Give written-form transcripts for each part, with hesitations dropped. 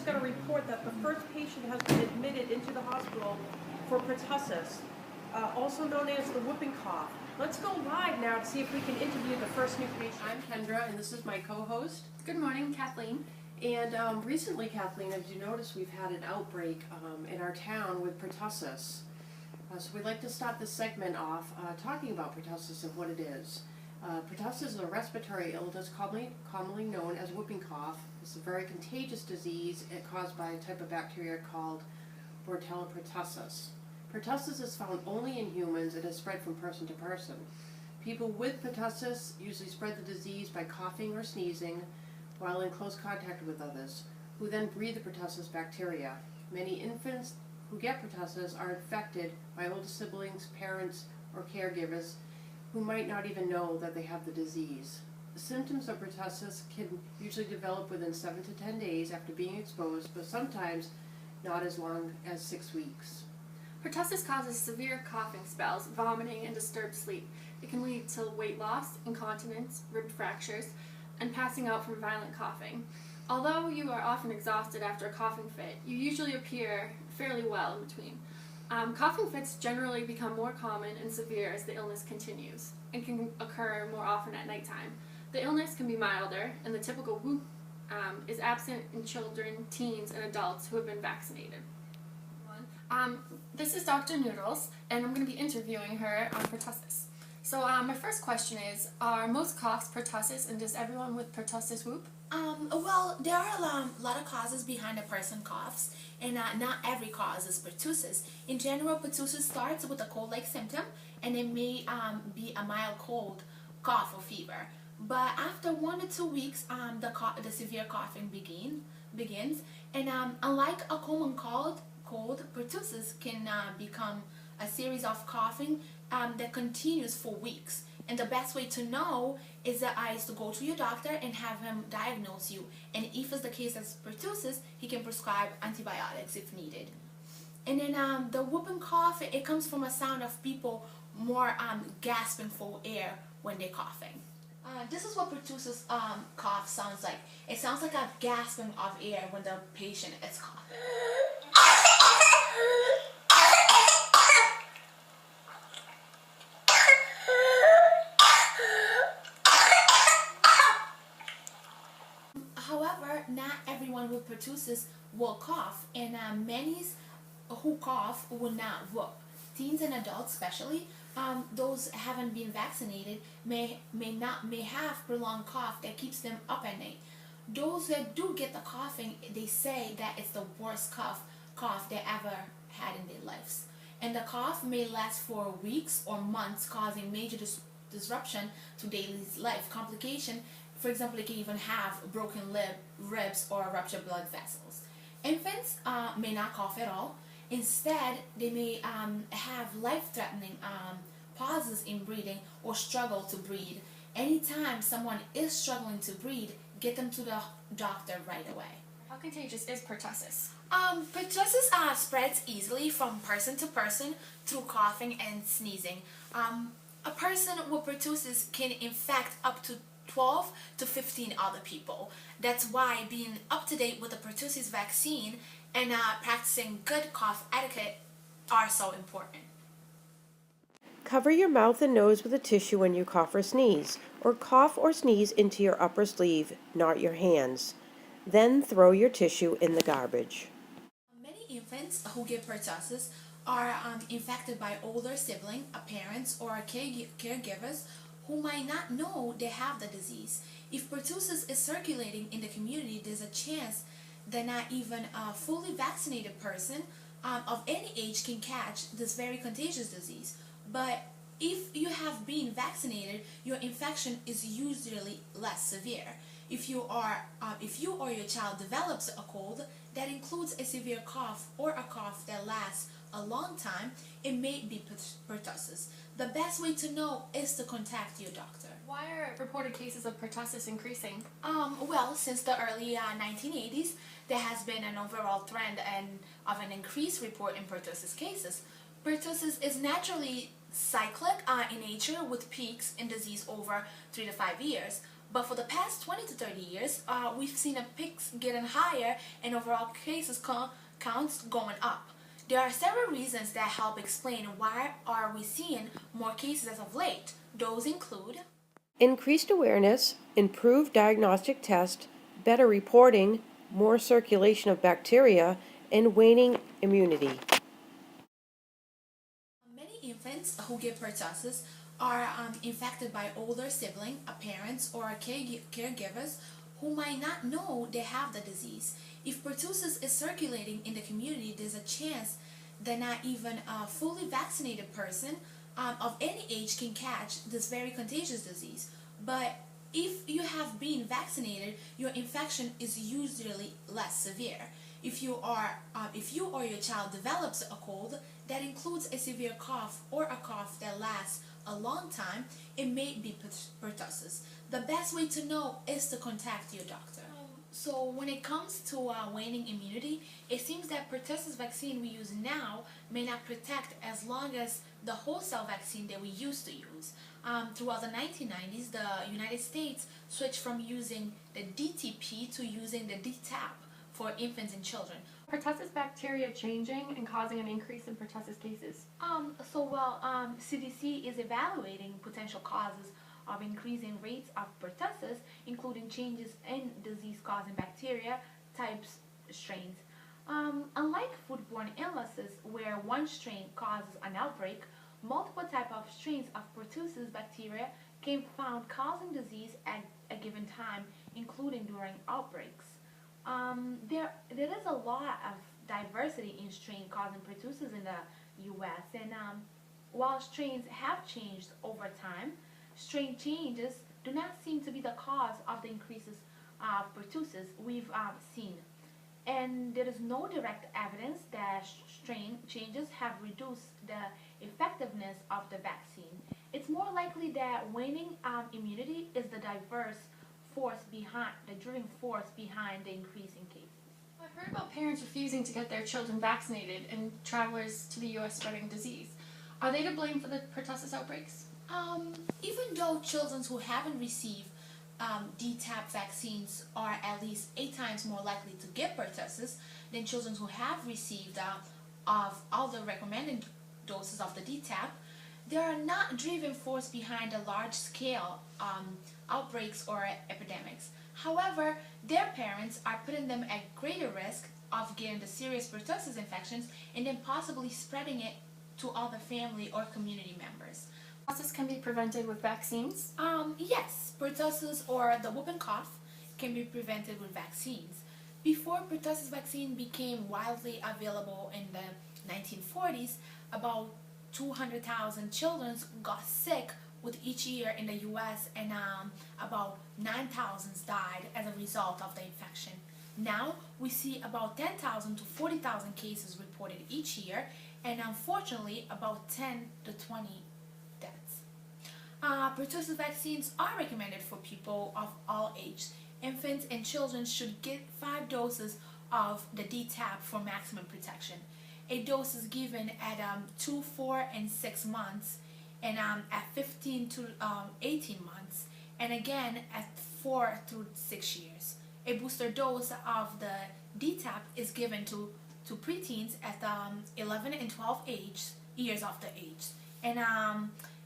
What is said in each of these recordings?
just got a report that the first patient has been admitted into the hospital for pertussis, also known as the whooping cough. Let's go live now to see if we can interview the first new patient. I'm Kendra, and this is my co-host. Good morning, Kathleen. And recently, Kathleen, as you notice, we've had an outbreak in our town with pertussis. So we'd like to start this segment off talking about pertussis and what it is. Pertussis is a respiratory illness commonly known as whooping cough. It's a very contagious disease caused by a type of bacteria called Bordetella pertussis. Pertussis is found only in humans and is spread from person to person. People with pertussis usually spread the disease by coughing or sneezing while in close contact with others, who then breathe the pertussis bacteria. Many infants who get pertussis are infected by older siblings, parents, or caregivers who might not even know that they have the disease. The symptoms of pertussis can usually develop within 7 to 10 days after being exposed, but sometimes not as long as 6 weeks. Pertussis causes severe coughing spells, vomiting, and disturbed sleep. It can lead to weight loss, incontinence, rib fractures, and passing out from violent coughing. Although you are often exhausted after a coughing fit, you usually appear fairly well in between. Coughing fits generally become more common and severe as the illness continues and can occur more often at nighttime. The illness can be milder, and the typical whoop is absent in children, teens, and adults who have been vaccinated. This is Dr. Noodles, and I'm going to be interviewing her on pertussis. So my first question is, are most coughs pertussis, and does everyone with pertussis whoop? Well, there are a lot of causes behind a person coughs, and not every cause is pertussis. In general, pertussis starts with a cold-like symptom, and it may be a mild cold, cough, or fever. But after 1 to 2 weeks, the severe coughing begins, and unlike a common cold, pertussis can become a series of coughing that continues for weeks. And the best way to know is to go to your doctor and have him diagnose you. And if it's the case as pertussis, he can prescribe antibiotics if needed. And then the whooping cough, it comes from a sound of people more gasping for air when they're coughing. This is what pertussis cough sounds like. It sounds like a gasping of air when the patient is coughing. However, not everyone with pertussis will cough, and many who cough will not whoop. Teens and adults, especially those haven't been vaccinated, may have prolonged cough that keeps them up at night. Those that do get the coughing, they say that it's the worst cough they ever had in their lives. And the cough may last for weeks or months, causing major disruption to daily life. Complication, for example, it can even have broken ribs or ruptured blood vessels. Infants may not cough at all. Instead, they may have life-threatening pauses in breathing or struggle to breathe. Anytime someone is struggling to breathe, get them to the doctor right away. How contagious is pertussis? Pertussis spreads easily from person to person through coughing and sneezing. A person with pertussis can infect up to 12 to 15 other people. That's why being up to date with the pertussis vaccine and practicing good cough etiquette are so important. Cover your mouth and nose with a tissue when you cough or sneeze or sneeze into your upper sleeve, not your hands. Then throw your tissue in the garbage. Many infants who get pertussis are infected by older siblings, parents, or caregivers who might not know they have the disease. If pertussis is circulating in the community, there's a chance that not even a fully vaccinated person of any age can catch this very contagious disease. But if you have been vaccinated, your infection is usually less severe. If you or your child develops a cold that includes a severe cough or a cough that lasts a long time, it may be pertussis. The best way to know is to contact your doctor. Why are reported cases of pertussis increasing? Well, since the early 1980s, there has been an overall trend of an increased report in pertussis cases. Pertussis is naturally cyclic in nature with peaks in disease over 3 to 5 years. But for the past 20 to 30 years, we've seen a peaks getting higher and overall cases counts going up. There are several reasons that help explain why are we seeing more cases as of late. Those include increased awareness, improved diagnostic tests, better reporting, more circulation of bacteria, and waning immunity. many infants who get pertussis are infected by older sibling, parents, or caregivers who might not know they have the disease. If pertussis is circulating in the community, there's a chance that not even a fully vaccinated person of any age can catch this very contagious disease. But if you have been vaccinated, your infection is usually less severe. If you or your child develops a cold that includes a severe cough or a cough that lasts a long time, it may be pertussis. The best way to know is to contact your doctor. So when it comes to waning immunity, it seems that pertussis vaccine we use now may not protect as long as the wholesale vaccine that we used to use. Throughout the 1990s, the United States switched from using the DTP to using the DTaP for infants and children. Pertussis bacteria changing and causing an increase in pertussis cases. CDC is evaluating potential causes of increasing rates of pertussis, including changes in disease-causing bacteria, types, strains. Unlike foodborne illnesses, where one strain causes an outbreak, multiple types of strains of pertussis bacteria can be found causing disease at a given time, including during outbreaks. There is a lot of diversity in strain causing pertussis in the U.S. and while strains have changed over time, strain changes do not seem to be the cause of the increases of pertussis we've seen. And there is no direct evidence that strain changes have reduced the effectiveness of the vaccine. It's more likely that waning immunity is the driving force behind the increase in cases. I've heard about parents refusing to get their children vaccinated and travelers to the U.S. spreading disease. Are they to blame for the pertussis outbreaks? Even though children who haven't received DTaP vaccines are at least 8 times more likely to get pertussis than children who have received of all the recommended doses of the DTaP, they are not driving force behind the large-scale outbreaks or epidemics. However, their parents are putting them at greater risk of getting the serious pertussis infections and then possibly spreading it to other family or community members. Pertussis can be prevented with vaccines? Yes, pertussis or the whooping cough can be prevented with vaccines. Before pertussis vaccine became widely available in the 1940s, about 200,000 children got sick with each year in the U.S. and about 9,000 died as a result of the infection. Now we see about 10,000 to 40,000 cases reported each year, and unfortunately about 10 to 20 deaths. Pertussis vaccines are recommended for people of all ages. Infants and children should get 5 doses of the DTaP for maximum protection. A dose is given at 2, 4, and 6 months, and at 15 to 18 months, and again at 4 through 6 years. A booster dose of the DTaP is given to preteens at 11 and 12 years of the age. And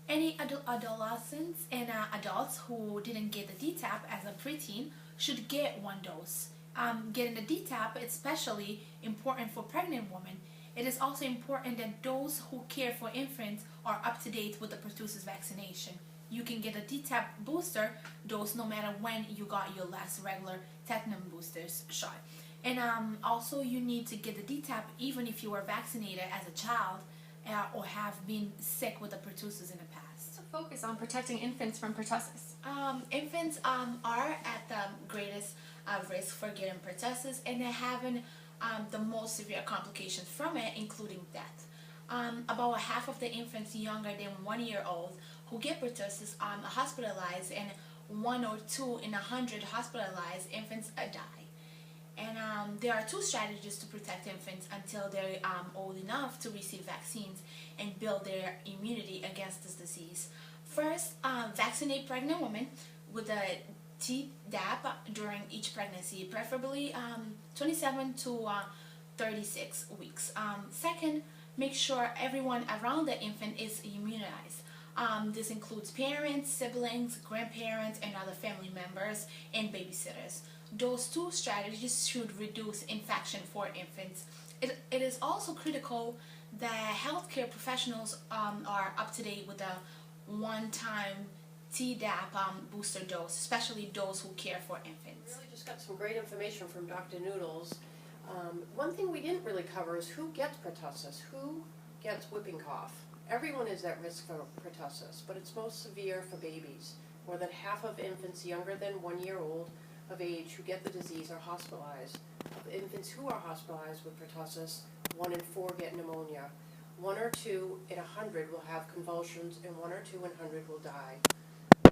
any adolescents and adults who didn't get the DTaP as a preteen should get 1 dose. Getting the DTaP is especially important for pregnant women. It is also important that those who care for infants are up to date with the pertussis vaccination. You can get a DTaP booster dose no matter when you got your last regular tetanus boosters shot. And also you need to get the DTaP even if you were vaccinated as a child or have been sick with the pertussis in the past. So focus on protecting infants from pertussis. Infants are at the greatest risk for getting pertussis and they're having the most severe complications from it, including death. About half of the infants younger than 1 year old who get pertussis are hospitalized, and 1 or 2 in 100 hospitalized infants die. And there are 2 strategies to protect infants until they're old enough to receive vaccines and build their immunity against this disease. First, vaccinate pregnant women with the Tdap during each pregnancy, preferably 27 to 36 weeks. Second, make sure everyone around the infant is immunized. This includes parents, siblings, grandparents, and other family members, and babysitters. Those two strategies should reduce infection for infants. It is also critical that healthcare professionals are up to date with the one-time Tdap booster dose, especially those who care for infants. Really just got some great information from Dr. Noodles. One thing we didn't really cover is who gets pertussis, who gets whooping cough. Everyone is at risk for pertussis, but it's most severe for babies. More than half of infants younger than 1 year old of age who get the disease are hospitalized. Of infants who are hospitalized with pertussis, 1 in 4 get pneumonia. 1 or 2 in 100 will have convulsions, and 1 or 2 in 100 will die.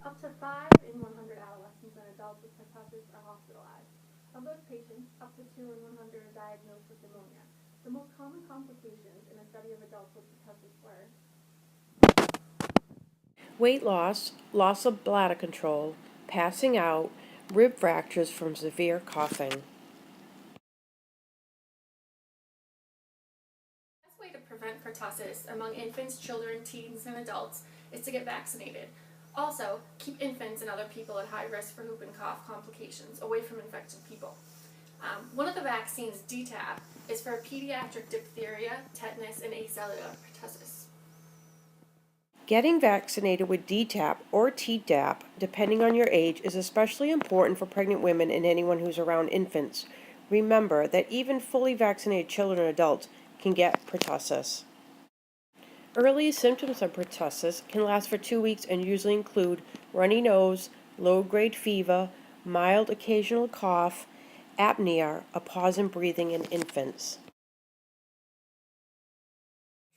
Up to 5 in 100 adolescents and adults with pertussis are hospitalized. Of those patients, up to 2 in 100 are diagnosed with pneumonia. The most common complications in a study of adults with pertussis were Weight loss, loss of bladder control, passing out, rib fractures from severe coughing. The best way to prevent pertussis among infants, children, teens, and adults is to get vaccinated. Also, keep infants and other people at high risk for whooping cough complications away from infected people. One of the vaccines, DTaP, is for pediatric diphtheria, tetanus, and acellular pertussis. Getting vaccinated with DTaP or Tdap, depending on your age, is especially important for pregnant women and anyone who's around infants. Remember that even fully vaccinated children and adults can get pertussis. Early symptoms of pertussis can last for 2 weeks and usually include runny nose, low-grade fever, mild occasional cough, apnea, a pause in breathing in infants.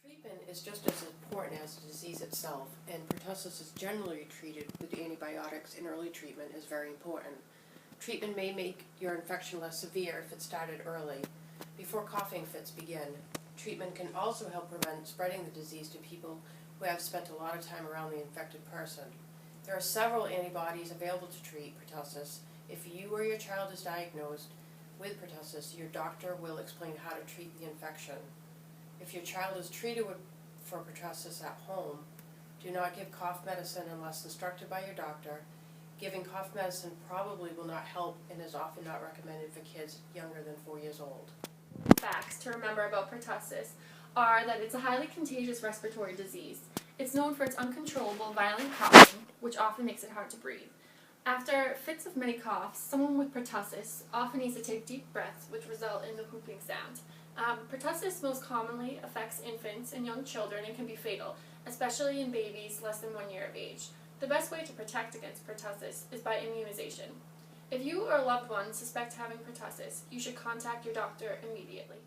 Treatment is just as important as the disease itself, and pertussis is generally treated with antibiotics, and early treatment is very important. Treatment may make your infection less severe if it started early, before coughing fits begin. Treatment can also help prevent spreading the disease to people who have spent a lot of time around the infected person. There are several antibodies available to treat pertussis. If you or your child is diagnosed with pertussis, your doctor will explain how to treat the infection. If your child is treated for pertussis at home, do not give cough medicine unless instructed by your doctor. Giving cough medicine probably will not help and is often not recommended for kids younger than 4 years old. Facts to remember about pertussis are that it's a highly contagious respiratory disease. It's known for its uncontrollable, violent coughing, which often makes it hard to breathe. After fits of many coughs, someone with pertussis often needs to take deep breaths, which result in the whooping sound. Pertussis most commonly affects infants and young children and can be fatal, especially in babies less than 1 year of age. The best way to protect against pertussis is by immunization. If you or a loved one suspect having pertussis, you should contact your doctor immediately.